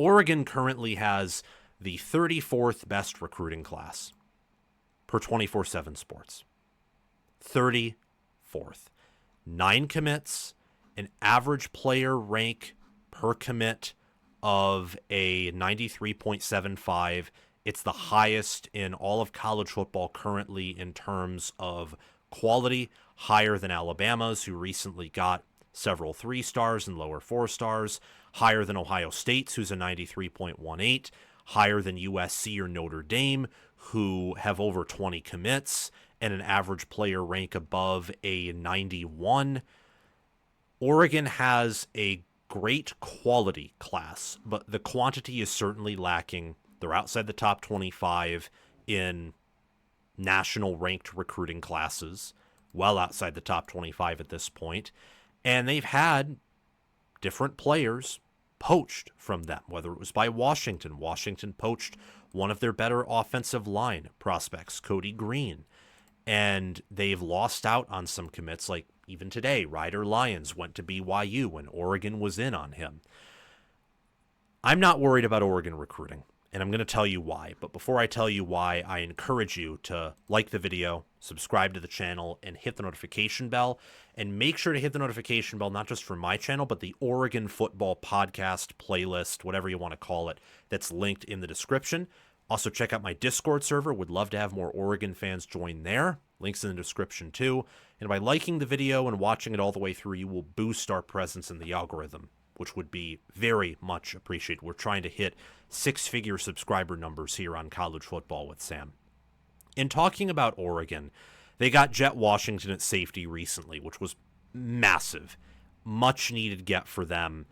Oregon currently has the 34th best recruiting class per 24/7 Sports. 34th. 9 commits, an average player rank per commit of a 93.75. It's the highest in all of college football currently in terms of quality, higher than Alabama's, who recently got several 3 stars and lower 4 stars, higher than Ohio State's, who's a 93.18, higher than USC or Notre Dame, who have over 20 commits and an average player rank above a 91. Oregon has a great quality class, but the quantity is certainly lacking. They're outside the top 25 in national ranked recruiting classes, well outside the top 25 at this point. And they've had different players poached from them, whether it was by Washington. Washington poached one of their better offensive line prospects, Cody Green. And they've lost out on some commits, like even today, Ryder Lyons went to BYU when Oregon was in on him. I'm not worried about Oregon recruiting, and I'm going to tell you why. But before I tell you why, I encourage you to like the video, subscribe to the channel, and hit the notification bell. And make sure to hit the notification bell, not just for my channel, but the Oregon Football Podcast playlist, whatever you want to call it, that's linked in the description. Also, check out my Discord server. Would love to have more Oregon fans join there. Links in the description, too. And by liking the video and watching it all the way through, you will boost our presence in the algorithm, which would be very much appreciated. We're trying to hit 6-figure subscriber numbers here on College Football with Sam. In talking about Oregon, they got Jet Washington at safety recently, which was massive. Much needed get for them,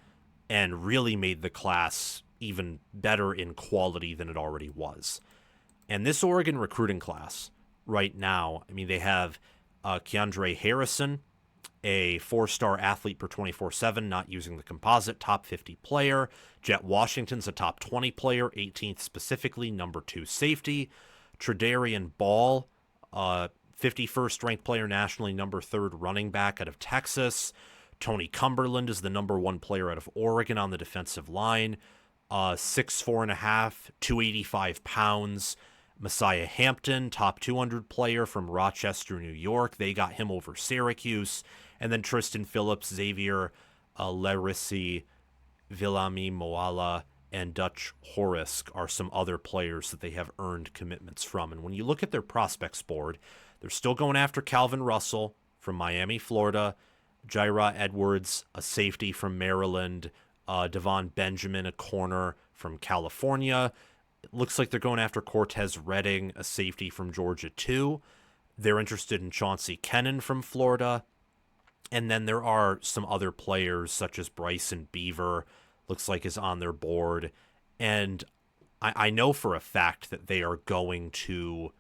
and really made the class even better in quality than it already was. And this Oregon recruiting class right now, I mean, they have Keandre Harrison, a 4-star athlete per 24/7, not using the composite, top 50 player. Jet Washington's a top 20 player, 18th specifically, number 2 safety. Tredarian Ball, 51st ranked player nationally, number 3rd running back out of Texas. Tony Cumberland is the number 1 player out of Oregon on the defensive line. 6'4.5", 285 pounds. Messiah Hampton, top 200 player from Rochester, New York. They got him over Syracuse. And then Tristan Phillips, Xavier Larissi, Villami Moala, and Dutch Horisk are some other players that they have earned commitments from. And when you look at their prospects board, they're still going after Calvin Russell from Miami, Florida, Jaira Edwards, a safety from Maryland, Devon Benjamin, a corner from California. It looks like they're going after Cortez Redding, a safety from Georgia, too. They're interested in Chauncey Kennan from Florida. And then there are some other players, such as Bryson Beaver, looks like is on their board. And I know for a fact that they're going to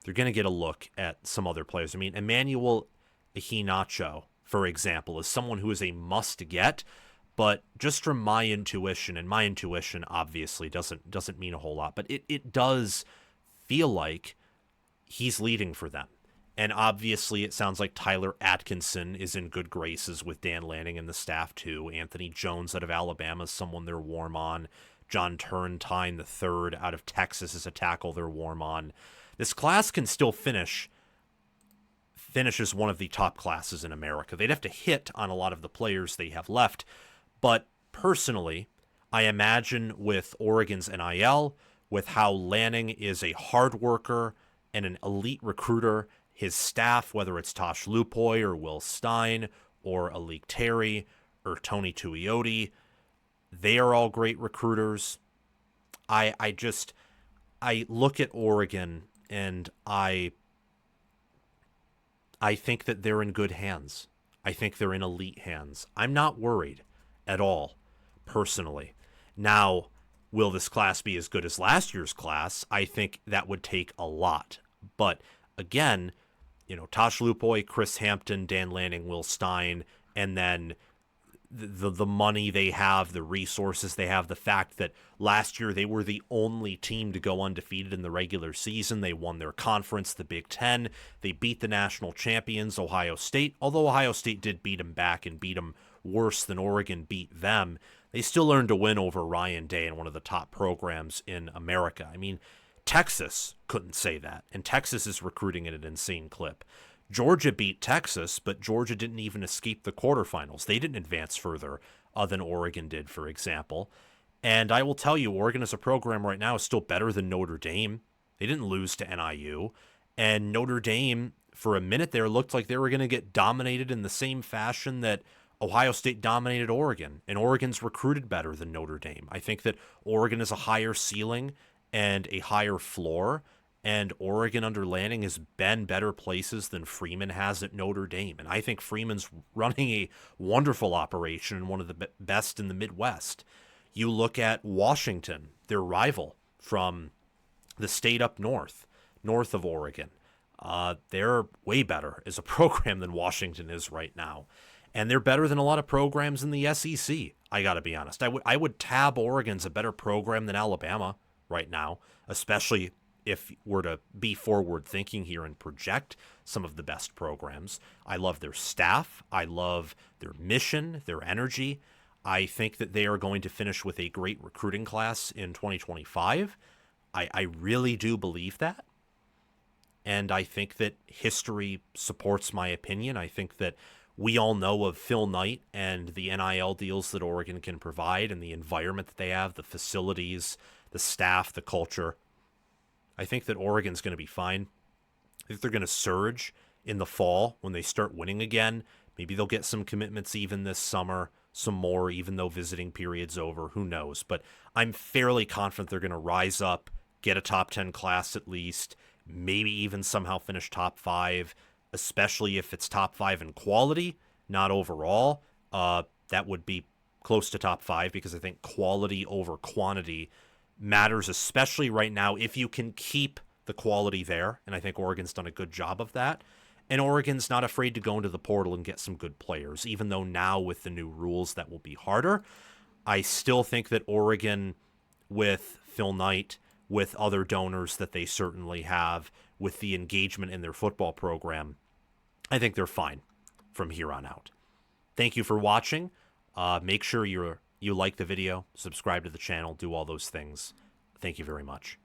get a look at some other players. I mean, Emmanuel Iheanacho, for example, is someone who is a must-get. But just from my intuition, and my intuition obviously doesn't mean a whole lot, but it does feel like he's leading for them. And obviously it sounds like Tyler Atkinson is in good graces with Dan Lanning and the staff too. Anthony Jones out of Alabama is someone they're warm on. John Turntine III out of Texas is a tackle they're warm on. This class can still finish as one of the top classes in America. They'd have to hit on a lot of the players they have left. But personally, I imagine with Oregon's NIL, with how Lanning is a hard worker and an elite recruiter, his staff, whether it's Tosh Lupoy or Will Stein or Alik Terry or Tony Tuioti, they are all great recruiters. I look at Oregon and I think that they're in good hands. I think they're in elite hands. I'm not worried at all, personally. Now, will this class be as good as last year's class? I think that would take a lot. But again, Tosh Lupoy, Chris Hampton, Dan Lanning, Will Stein, and then the money they have, the resources they have, the fact that last year they were the only team to go undefeated in the regular season. They won their conference, the Big Ten. They beat the national champions, Ohio State, although Ohio State did beat them back and beat them worse than Oregon beat them. they still earned a win over Ryan Day and one of the top programs in America. I mean, Texas couldn't say that, and Texas is recruiting at an insane clip. Georgia beat Texas, but Georgia didn't even escape the quarterfinals. They didn't advance further than Oregon did, for example. And I will tell you, Oregon as a program right now is still better than Notre Dame. They didn't lose to NIU. And Notre Dame, for a minute there, looked like they were going to get dominated in the same fashion that Ohio State dominated Oregon. And Oregon's recruited better than Notre Dame. I think that Oregon has a higher ceiling and a higher floor. And Oregon under Lanning has been better places than Freeman has at Notre Dame. And I think Freeman's running a wonderful operation and one of the best in the Midwest. You look at Washington, their rival from the state up north of Oregon. They're way better as a program than Washington is right now. And they're better than a lot of programs in the SEC, I got to be honest. I would tab Oregon's a better program than Alabama right now, especially if we're to be forward thinking here and project some of the best programs. I love their staff. I love their mission, their energy. I think that they are going to finish with a great recruiting class in 2025. I really do believe that. And I think that history supports my opinion. I think that we all know of Phil Knight and the NIL deals that Oregon can provide and the environment that they have, the facilities, the staff, the culture. I think that Oregon's going to be fine. I think they're going to surge in the fall when they start winning again. Maybe they'll get some commitments even this summer, some more, even though visiting period's over. Who knows? But I'm fairly confident they're going to rise up, get a top 10 class at least, maybe even somehow finish top 5, especially if it's top 5 in quality, not overall. That would be close to top 5 because I think quality over quantity matters, especially right now, if you can keep the quality there. And I think Oregon's done a good job of that. And Oregon's not afraid to go into the portal and get some good players, even though now with the new rules that will be harder. I still think that Oregon, with Phil Knight, with other donors that they certainly have, with the engagement in their football program, I think they're fine from here on out. Thank you for watching. Make sure you like the video, subscribe to the channel, do all those things. Thank you very much.